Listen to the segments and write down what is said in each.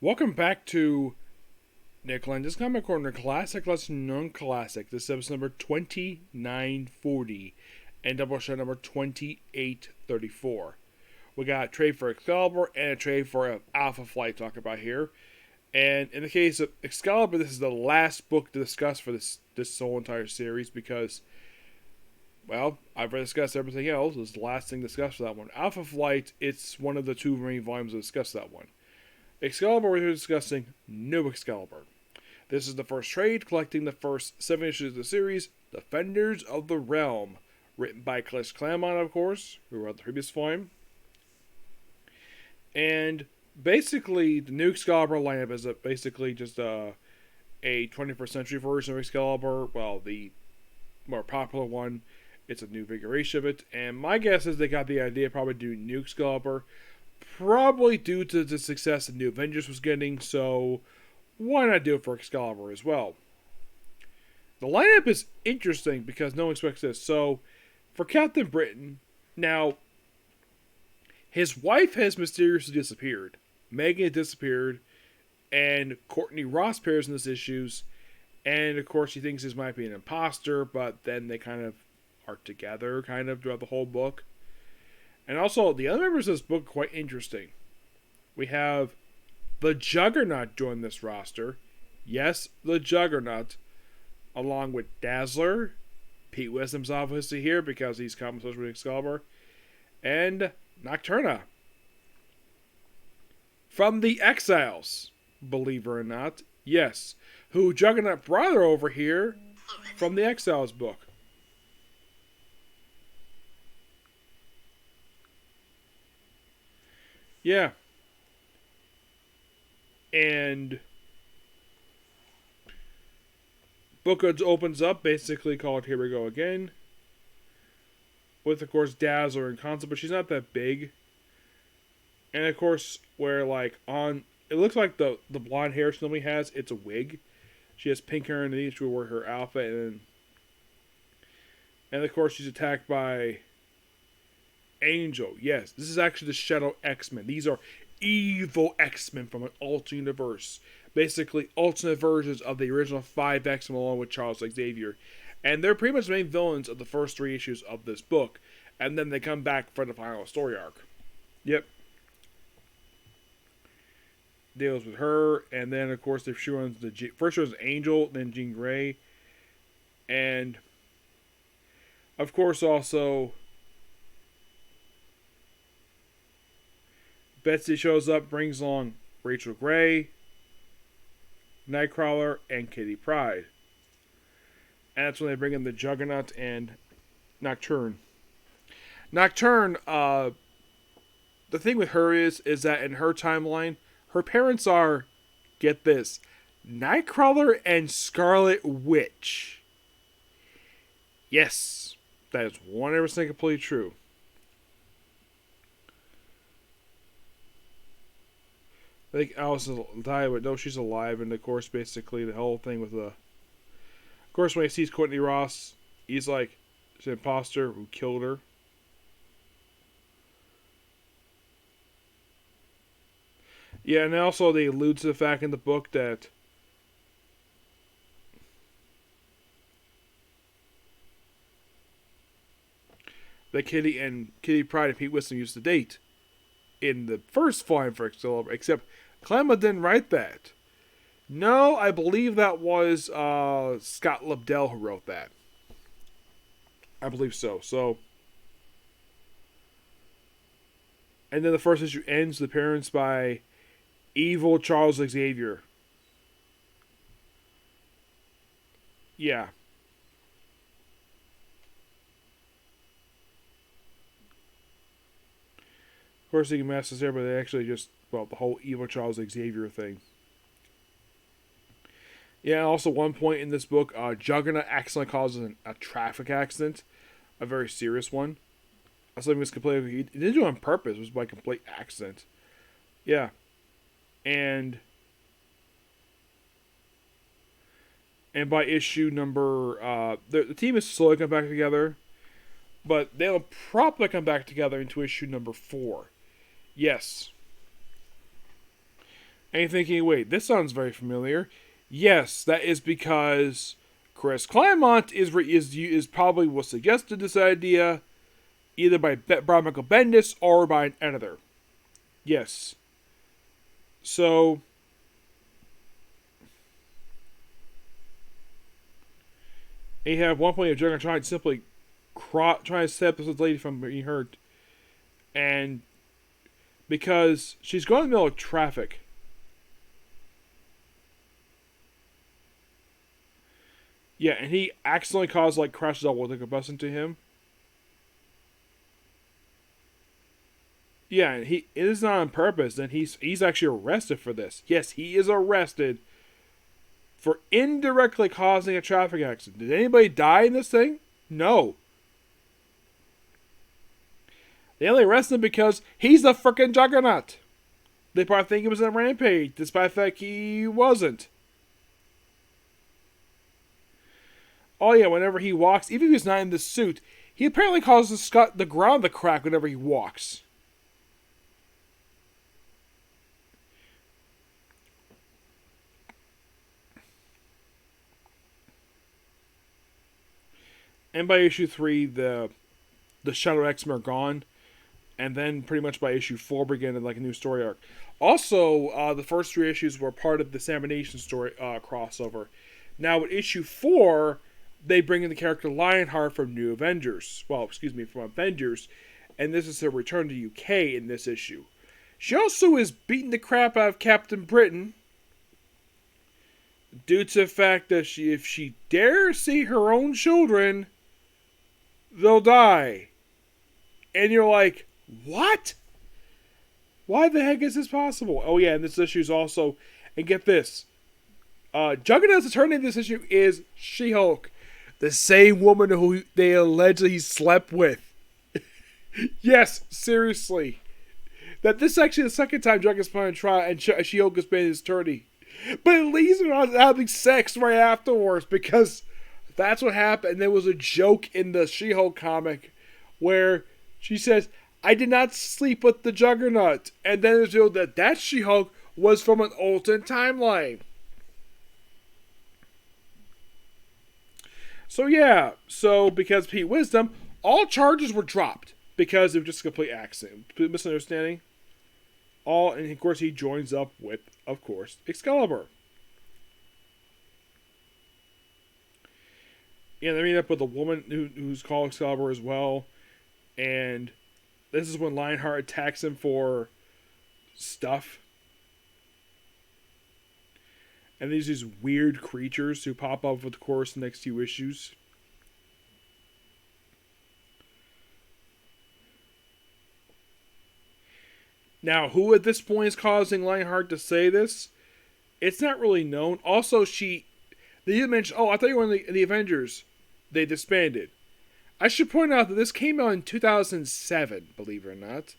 Welcome back to Nick Lenz's Comic Corner, Classic Lesson Non-Classic. This is episode number 2940 and Doubleshot number 2834. We got a trade for Excalibur and a trade for Alpha Flight to talk about here. And in the case of Excalibur, this is the last book to discuss for this whole entire series because, well, I've discussed everything else. This is the last thing discussed for that one. Alpha Flight, it's one of the two remaining volumes to discuss that one. Excalibur, we're discussing New Excalibur. This is the first trade, collecting the first 7 issues of the series, Defenders of the Realm, written by Chris Claremont, of course, who wrote the previous volume. And basically, the New Excalibur lineup is basically just a 21st century version of Excalibur. Well, the more popular one. It's a new configuration of it. And my guess is they got the idea probably to do New Excalibur, probably due to the success that New Avengers was getting, so why not do it for Excalibur as well? The lineup is interesting because no one expects this. So, for Captain Britain, now, his wife has mysteriously disappeared. Megan has disappeared, and Courtney Ross appears in this issues, and of course she thinks this might be an imposter, but then they kind of are together, kind of, throughout the whole book. And also, the other members of this book are quite interesting. We have the Juggernaut join this roster. Yes, the Juggernaut. Along with Dazzler. Pete Wisdom's obviously here because he's common with Excalibur. And Nocturna. From the Exiles, believe it or not. Yes. Who Juggernaut brought her over here from the Exiles book. Yeah. And book opens up basically called Here We Go Again. With, of course, Dazzler and Concept, but she's not that big. And, of course, where, like, on... It looks like the blonde hair she normally has, it's a wig. She has pink hair underneath, she will wear her outfit, and, of course, she's attacked by Angel. Yes, this is actually the Shadow X-Men. These are evil X-Men from an alternate universe. Basically, alternate versions of the original 5 X-Men along with Charles Xavier. And they're pretty much the main villains of the first 3 issues of this book. And then they come back for the final story arc. Yep. Deals with her. And then, of course, she runs first was Angel, then Jean Grey. And, of course, also Betsy shows up, brings along Rachel Gray, Nightcrawler, and Kitty Pryde. And that's when they bring in the Juggernaut and Nocturne. Nocturne, the thing with her is that in her timeline, her parents are, get this, Nightcrawler and Scarlet Witch. Yes, that is 100% completely true. I think Alice is died, but no, she's alive. And of course, basically, the whole thing with the... Of course, when he sees Courtney Ross, he's like, it's an imposter who killed her. Yeah, and also they allude to the fact in the book that Kitty Pryde and Pete Wisdom used to date in the first volume for Excalibur, except Clemma didn't write that. No, I believe that was Scott Lobdell who wrote that. I believe so. And then the first issue ends with appearance by evil Charles Xavier. Yeah. Of course, they can mess this there, but they actually just, well, the whole evil Charles Xavier thing. Yeah, also one point in this book, Juggernaut accidentally causes a traffic accident. A very serious one. Something was completely, he didn't do it on purpose, it was by complete accident. Yeah. And by issue number, the team is slowly coming back together, but they'll probably come back together into issue number 4. Yes. And you're thinking, wait, this sounds very familiar. Yes, that is because Chris Claremont is probably was suggested this idea either by Brian Michael Bendis or by an editor. Yes. So you have one point of Juggernaut trying to simply trying to stop this lady from being hurt, and because she's going in the middle of traffic. Yeah, and he accidentally caused crashes out with a bus into him. Yeah, and it is not on purpose, and he's actually arrested for this. Yes, he is arrested for indirectly causing a traffic accident. Did anybody die in this thing? No. They only arrested him because he's the frickin' Juggernaut. They probably think he was on a rampage, despite the fact he wasn't. Oh yeah, whenever he walks, even if he's not in the suit, he apparently causes the ground to crack whenever he walks. And by issue 3, the Shadow X-Men are gone. And then pretty much by issue 4 begin a new story arc. Also, the first 3 issues were part of the Examination story crossover. Now with issue 4, they bring in the character Lionheart from New Avengers. Well, excuse me, from Avengers. And this is her return to UK in this issue. She also is beating the crap out of Captain Britain, due to the fact that if she dares see her own children, they'll die. And you're like, what? Why the heck is this possible? Oh yeah, and this issue is also, and get this, Juggernaut's attorney in this issue is She-Hulk, the same woman who they allegedly slept with. Yes, seriously. That this is actually the second time Juggernaut's been on trial and She-Hulk has been his attorney. But at least they're not having sex right afterwards, because that's what happened. There was a joke in the She-Hulk comic where she says, "I did not sleep with the Juggernaut." And then it's revealed that She-Hulk was from an alternate timeline. So yeah, because Pete Wisdom, all charges were dropped because of just a complete accident, misunderstanding. And of course he joins up with, of course, Excalibur. Yeah, they meet up with a woman who's called Excalibur as well. And this is when Lionheart attacks him for stuff. And there's these weird creatures who pop up with the course the next few issues. Now, who at this point is causing Lionheart to say this? It's not really known. Also, they did mention, I thought you were in the Avengers. They disbanded. I should point out that this came out in 2007, believe it or not.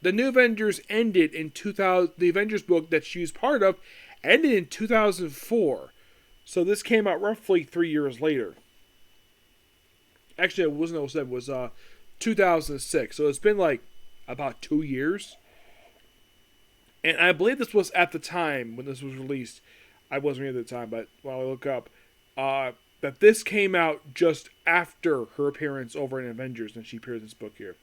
The New Avengers ended in 2000. The Avengers book that she was part of ended in 2004. So this came out roughly 3 years later. Actually, it wasn't 07, it was 2006. So it's been about 2 years. And I believe this was at the time when this was released. I wasn't here at the time, but while I look up, that this came out just after her appearance over in Avengers, and she appeared in this book here.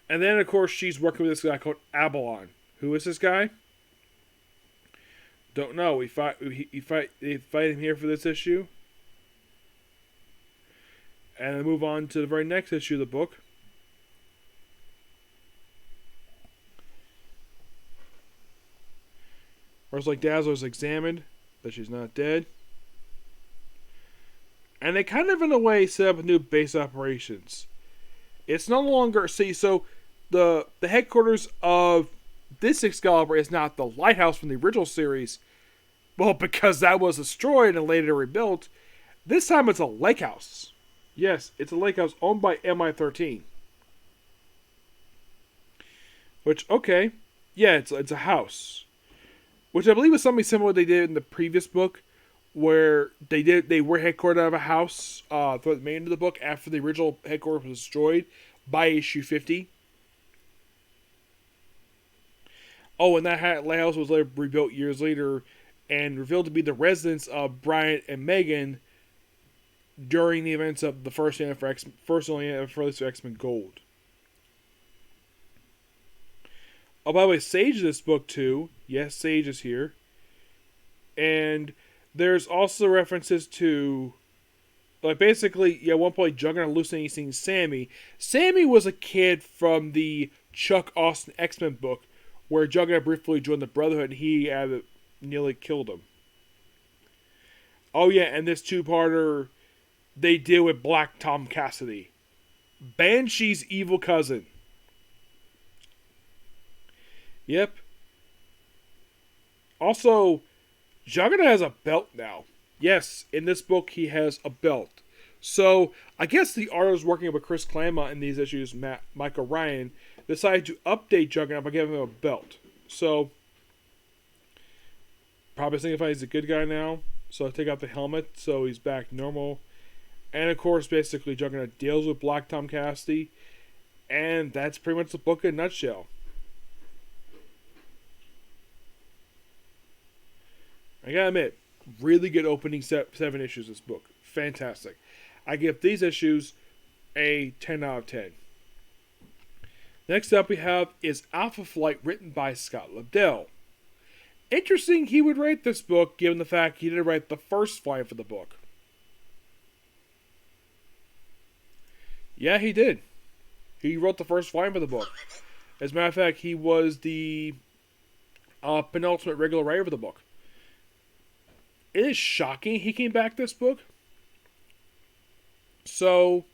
And then, of course, she's working with this guy called Abalon. Who is this guy? Don't know. They fight him here for this issue. And then move on to the very next issue of the book. Where it's Dazzler's examined that she's not dead. And they kind of, in a way, set up a new base operations. It's no longer... So the headquarters of this Excalibur is not the lighthouse from the original series. Well, because that was destroyed and later rebuilt. This time it's a lake house. Yes, it's a lake house owned by MI13. Which, okay. Yeah, it's a house. Which I believe was something similar they did in the previous book, where they were headquartered out of a house throughout the main end of the book after the original headquarters was destroyed by issue 50. Oh, and that lighthouse was later rebuilt years later and revealed to be the residence of Brian and Megan during the events of the first only for X-Men Gold. Oh, by the way, Sage is this book too. Yes, Sage is here. And there's also references to, like, basically, yeah, at one point, Juggernaut hallucinating Sammy. Sammy was a kid from the Chuck Austin X-Men book, where Juggernaut briefly joined the Brotherhood and he nearly killed him. Oh yeah, and this two-parter, they deal with Black Tom Cassidy, Banshee's evil cousin. Yep. Also, Juggernaut has a belt now. Yes, in this book he has a belt. So, I guess the artist working with Chris Claremont in these issues, Michael Ryan, decided to update Juggernaut by giving him a belt. So, probably signifies he's a good guy now. So I take out the helmet, so he's back normal. And of course, basically, Juggernaut deals with Black Tom Cassidy. And that's pretty much the book in a nutshell. I gotta admit, really good opening 7 issues this book. Fantastic. I give these issues a 10 out of 10. Next up we have is Alpha Flight, written by Scott Lobdell. Interesting he would write this book, given the fact he didn't write the first volume for the book. Yeah, he did. He wrote the first volume for the book. As a matter of fact, he was the penultimate regular writer for the book. It is shocking he came back this book. So,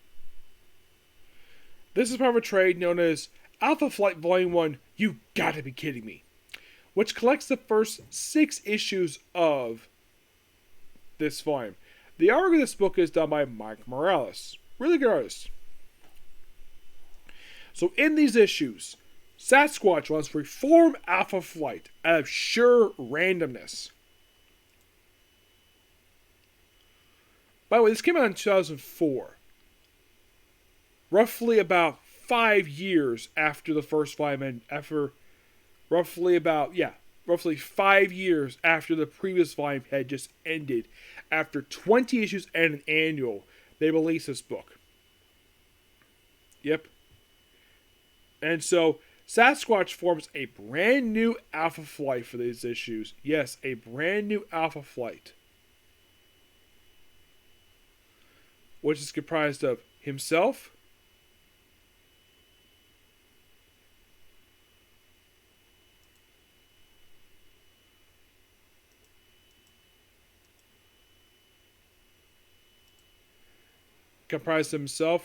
this is part of a trade known as Alpha Flight Volume 1, You Gotta Be Kidding Me, which collects the first 6 issues of this volume. The artwork of this book is done by Mike Morales. Really good artist. So in these issues, Sasquatch wants to reform Alpha Flight out of sheer randomness. By the way, this came out in 2004. Roughly about 5 years after the first volume, and roughly 5 years after the previous volume had just ended. After 20 issues and an annual, they released this book. Yep. And so, Sasquatch forms a brand new Alpha Flight for these issues. Yes, a brand new Alpha Flight. Which is comprised of himself,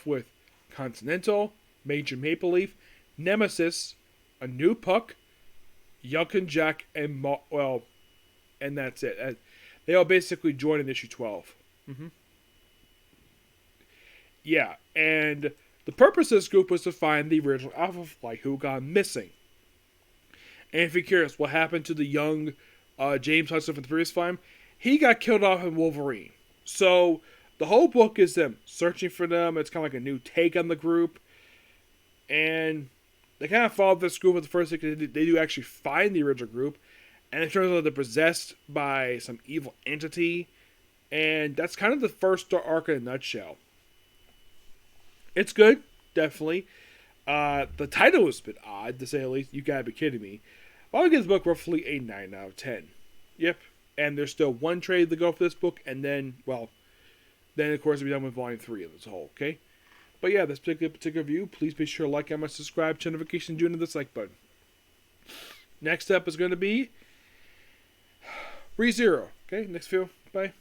with Continental, Major Maple Leaf, Nemesis, a new Puck, Yunkin Jack, and and that's it. They all basically join in issue 12. Yeah, and the purpose of this group was to find the original Alpha Flight who got missing. And if you're curious, what happened to the young James Hudson from the previous volume? He got killed off in Wolverine. So, the whole book is them searching for them. It's kind of like a new take on the group. And they kind of followed this group at the first thing. They do actually find the original group. And it turns out they're possessed by some evil entity. And that's kind of the first arc in a nutshell. It's good, definitely. The title is a bit odd, to say the least. You gotta be kidding me. But I'll give this book roughly a 9 out of 10. Yep. And there's still one trade to go for this book, and then of course we'll be done with Volume 3 of this whole, okay? But yeah, this particular review, please be sure to like, comment, subscribe, turn notifications, and the dislike button. Next up is going to be ReZero. Okay, next video. Bye.